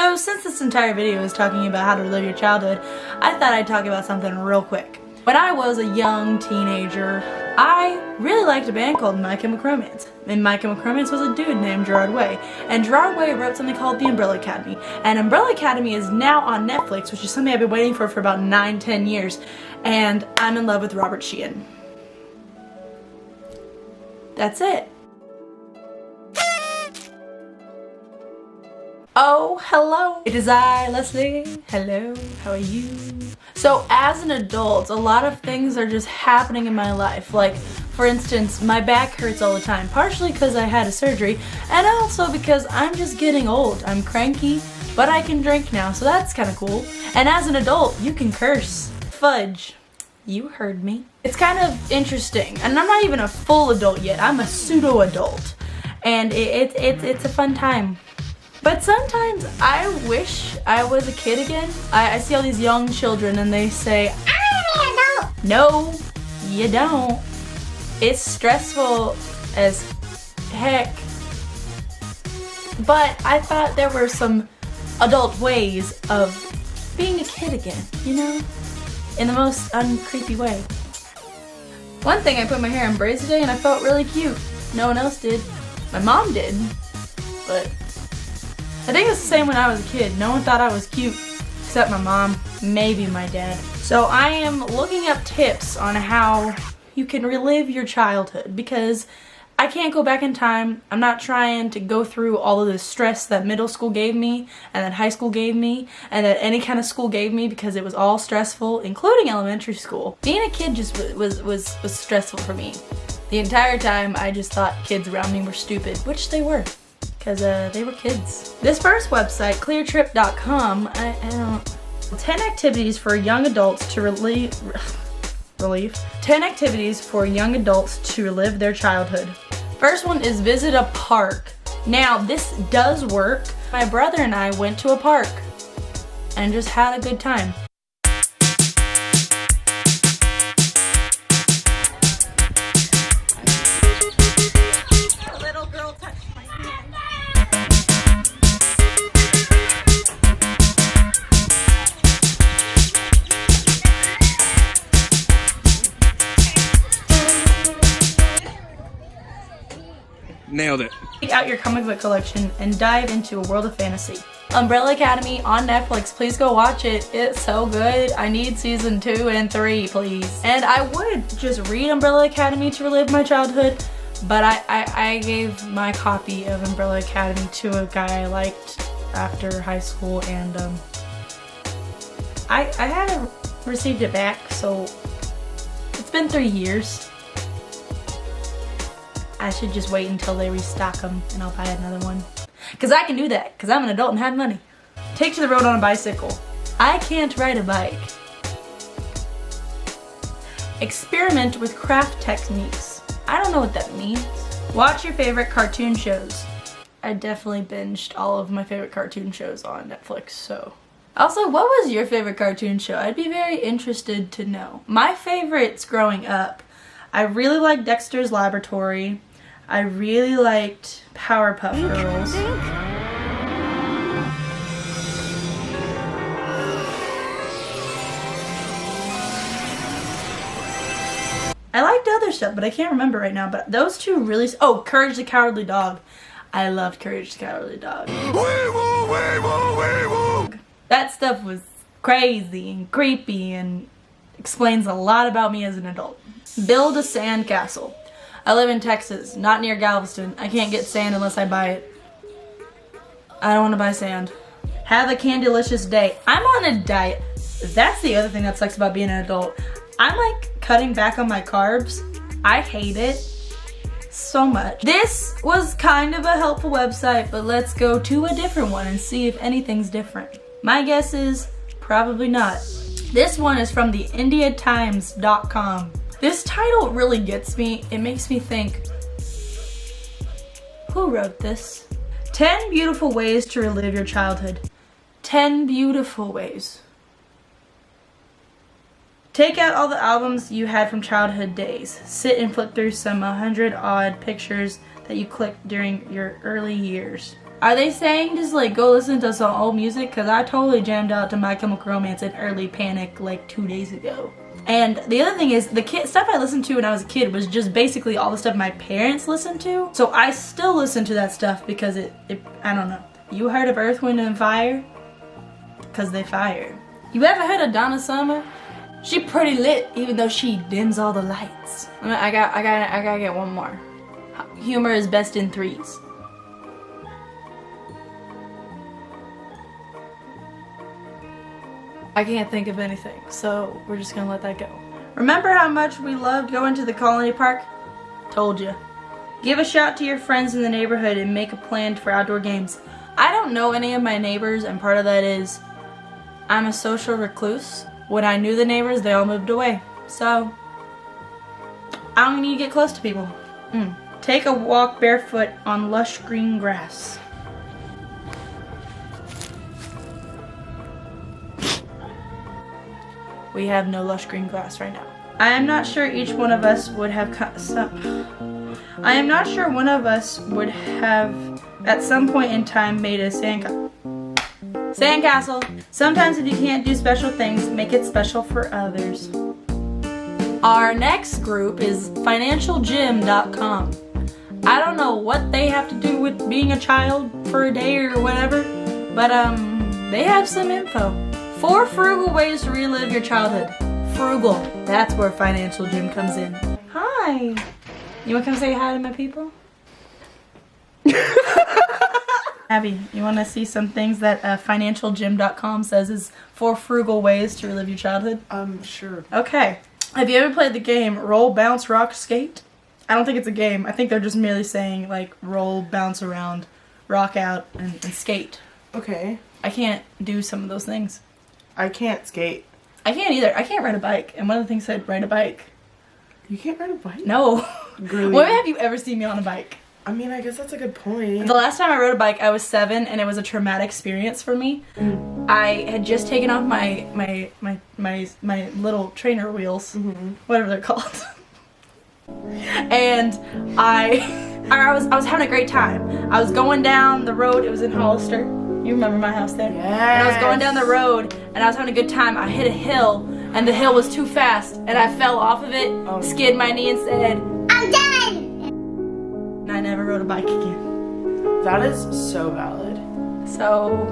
So since this entire video is talking about how to relive your childhood, I thought I'd talk about something real quick. When I was a young teenager, I really liked a band called My Chemical Romance. And My Chemical Romance was a dude named Gerard Way. And Gerard Way wrote something called The Umbrella Academy. And Umbrella Academy is now on Netflix, which is something I've been waiting for about 9-10 years. And I'm in love with Robert Sheehan. That's it. Oh, hello. It is I, Leslie. Hello, how are you? So as an adult, a lot of things are just happening in my life. Like, for instance, my back hurts all the time, partially because I had a surgery, and also because I'm just getting old. I'm cranky, but I can drink now, so that's kind of cool. And as an adult, you can curse. Fudge. You heard me. It's kind of interesting, and I'm not even a full adult yet. I'm a pseudo-adult, and it's a fun time. But sometimes I wish I was a kid again. I see all these young children and they say, I'm an adult. No, you don't. It's stressful as heck. But I thought there were some adult ways of being a kid again, you know? In the most uncreepy way. One thing, I put my hair in braids today and I felt really cute. No one else did. My mom did, but I think it's the same when I was a kid. No one thought I was cute, except my mom, maybe my dad. So I am looking up tips on how you can relive your childhood, because I can't go back in time. I'm not trying to go through all of the stress that middle school gave me, and that high school gave me, and that any kind of school gave me, because it was all stressful, including elementary school. Being a kid just was stressful for me. The entire time I just thought kids around me were stupid, which they were. Because they were kids. This first website, cleartrip.com, I don't... 10 activities for young adults to relieve 10 activities for young adults to relive their childhood. First one is visit a park. Now, this does work. My brother and I went to a park and just had a good time. Nailed it. Take out your comic book collection and dive into a world of fantasy. Umbrella Academy on Netflix. Please go watch it. It's so good. I need season 2 and 3, please. And I would just read Umbrella Academy to relive my childhood, but I gave my copy of Umbrella Academy to a guy I liked after high school, and I haven't received it back, so it's been 3 years. I should just wait until they restock them and I'll buy another one. Because I can do that, because I'm an adult and have money. Take to the road on a bicycle. I can't ride a bike. Experiment with craft techniques. I don't know what that means. Watch your favorite cartoon shows. I definitely binged all of my favorite cartoon shows on Netflix, so. Also, what was your favorite cartoon show? I'd be very interested to know. My favorites growing up, I really liked Dexter's Laboratory. I really liked Powerpuff Girls. I liked other stuff, but I can't remember right now. But those two really... Oh, Courage the Cowardly Dog. I loved Courage the Cowardly Dog. That stuff was crazy and creepy and explains a lot about me as an adult. Build a sandcastle. I live in Texas, not near Galveston. I can't get sand unless I buy it. I don't want to buy sand. Have a candylicious day. I'm on a diet. That's the other thing that sucks about being an adult. I'm like cutting back on my carbs. I hate it so much. This was kind of a helpful website, but let's go to a different one and see if anything's different. My guess is probably not. This one is from the IndiaTimes.com. This title really gets me. It makes me think, who wrote this? 10 beautiful ways to relive your childhood. 10 beautiful ways. Take out all the albums you had from childhood days. Sit and flip through some 100 odd pictures that you clicked during your early years. Are they saying just like go listen to some old music? Because I totally jammed out to My Chemical Romance and Early Panic like 2 days ago. And the other thing is, the stuff I listened to when I was a kid was just basically all the stuff my parents listened to. So I still listen to that stuff because it I don't know. You heard of Earth, Wind, and Fire? Because they fire. You ever heard of Donna Summer? She pretty lit, even though she dims all the lights. I gotta get one more. Humor is best in threes. I can't think of anything, so we're just gonna let that go. Remember how much we loved going to the Colony Park? Told you. Give a shout to your friends in the neighborhood and make a plan for outdoor games. I don't know any of my neighbors, and part of that is I'm a social recluse. When I knew the neighbors, they all moved away. So I don't need to get close to people. Take a walk barefoot on lush green grass. We have no lush green grass right now. I am not sure each one of us would have I am not sure one of us would have at some point in time made a sandcastle. Sometimes if you can't do special things, make it special for others. Our next group is financialgym.com. I don't know what they have to do with being a child for a day or whatever, but they have some info. 4 frugal ways to relive your childhood. Frugal. That's where Financial Gym comes in. Hi. You want to come say hi to my people? Abby, you want to see some things that financialgym.com says is 4 frugal ways to relive your childhood? Sure. Okay. Have you ever played the game Roll, Bounce, Rock, Skate? I don't think it's a game. I think they're just merely saying like roll, bounce around, rock out, and skate. Okay. I can't do some of those things. I can't skate. I can't either. I can't ride a bike. And one of the things said ride a bike. You can't ride a bike? No. Really? When have you ever seen me on a bike? I mean, I guess that's a good point. The last time I rode a bike, I was 7, and it was a traumatic experience for me. I had just taken off my little trainer wheels, whatever they're called, and I was having a great time. I was going down the road. It was in Hollister. You remember my house there? Yes. And I was going down the road, and I was having a good time. I hit a hill, and the hill was too fast, and I fell off of it, skid my knee, and said, "I'm done." And I never rode a bike again. That is so valid. So,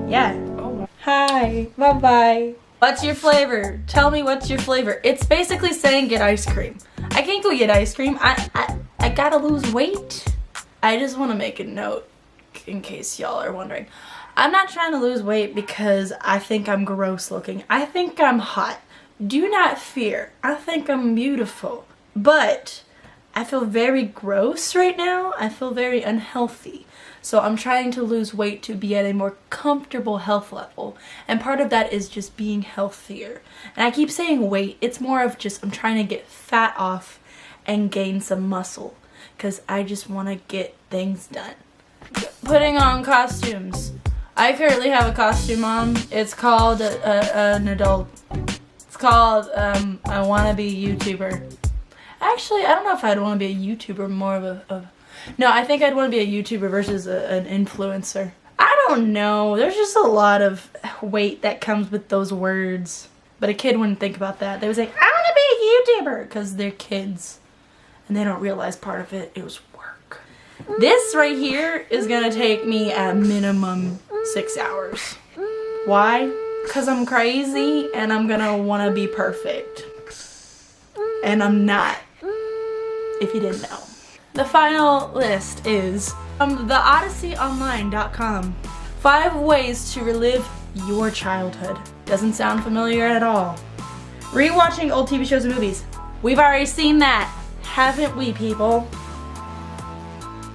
yeah. Oh. Hi. Bye-bye. What's your flavor? Tell me what's your flavor. It's basically saying get ice cream. I can't go get ice cream. I gotta lose weight. I just want to make a note in case y'all are wondering. I'm not trying to lose weight because I think I'm gross looking. I think I'm hot. Do not fear. I think I'm beautiful. But I feel very gross right now. I feel very unhealthy. So I'm trying to lose weight to be at a more comfortable health level. And part of that is just being healthier. And I keep saying weight. It's more of just I'm trying to get fat off and gain some muscle. Because I just want to get things done. Putting on costumes. I currently have a costume on. It's called an adult. It's called I Want to Be a YouTuber. Actually, I don't know if I'd want to be a YouTuber, more of a... No, I think I'd want to be a YouTuber versus an influencer. I don't know. There's just a lot of weight that comes with those words. But a kid wouldn't think about that. They would say, I want to be a YouTuber, because they're kids. And they don't realize part of it was work. This right here is going to take me at minimum 6 hours. Why? Because I'm crazy and I'm going to want to be perfect. And I'm not. If you didn't know. The final list is from theodysseyonline.com. 5 ways to relive your childhood. Doesn't sound familiar at all. Rewatching old TV shows and movies. We've already seen that, haven't we, people?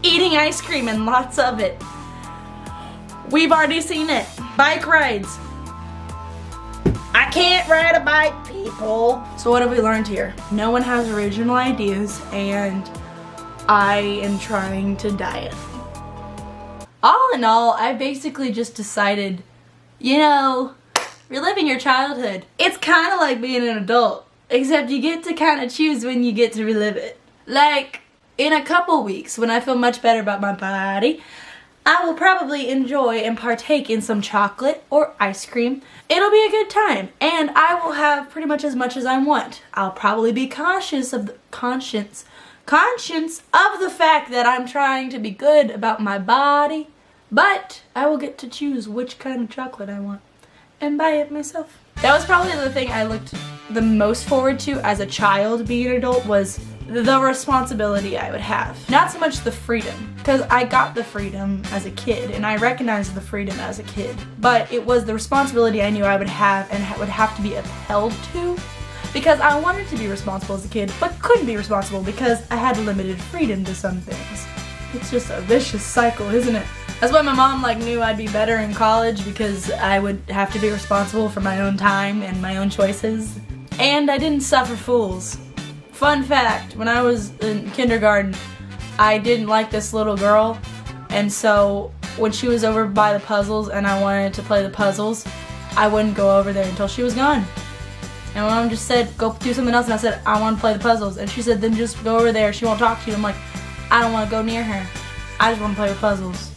Eating ice cream and lots of it. We've already seen it. Bike rides. I can't ride a bike, people. So what have we learned here? No one has original ideas, and I am trying to diet. All in all, I basically just decided, you know, reliving your childhood. It's kind of like being an adult, except you get to kind of choose when you get to relive it. Like, in a couple weeks, when I feel much better about my body, I will probably enjoy and partake in some chocolate or ice cream. It'll be a good time, and I will have pretty much as I want. I'll probably be conscious of the conscience of the fact that I'm trying to be good about my body, but I will get to choose which kind of chocolate I want and buy it myself. That was probably the thing I looked the most forward to as a child being an adult, was the responsibility I would have. Not so much the freedom, because I got the freedom as a kid and I recognized the freedom as a kid, but it was the responsibility I knew I would have and would have to be upheld to, because I wanted to be responsible as a kid but couldn't be responsible because I had limited freedom to some things. It's just a vicious cycle, isn't it? That's why my mom knew I'd be better in college, because I would have to be responsible for my own time and my own choices. And I didn't suffer fools. Fun fact, when I was in kindergarten, I didn't like this little girl, and so when she was over by the puzzles and I wanted to play the puzzles, I wouldn't go over there until she was gone. And my mom just said, go do something else, and I said, I want to play the puzzles. And she said, then just go over there, she won't talk to you. I'm like, I don't want to go near her. I just want to play with puzzles.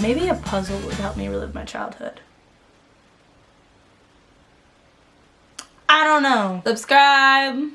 Maybe a puzzle would help me relive my childhood. I don't know. Subscribe.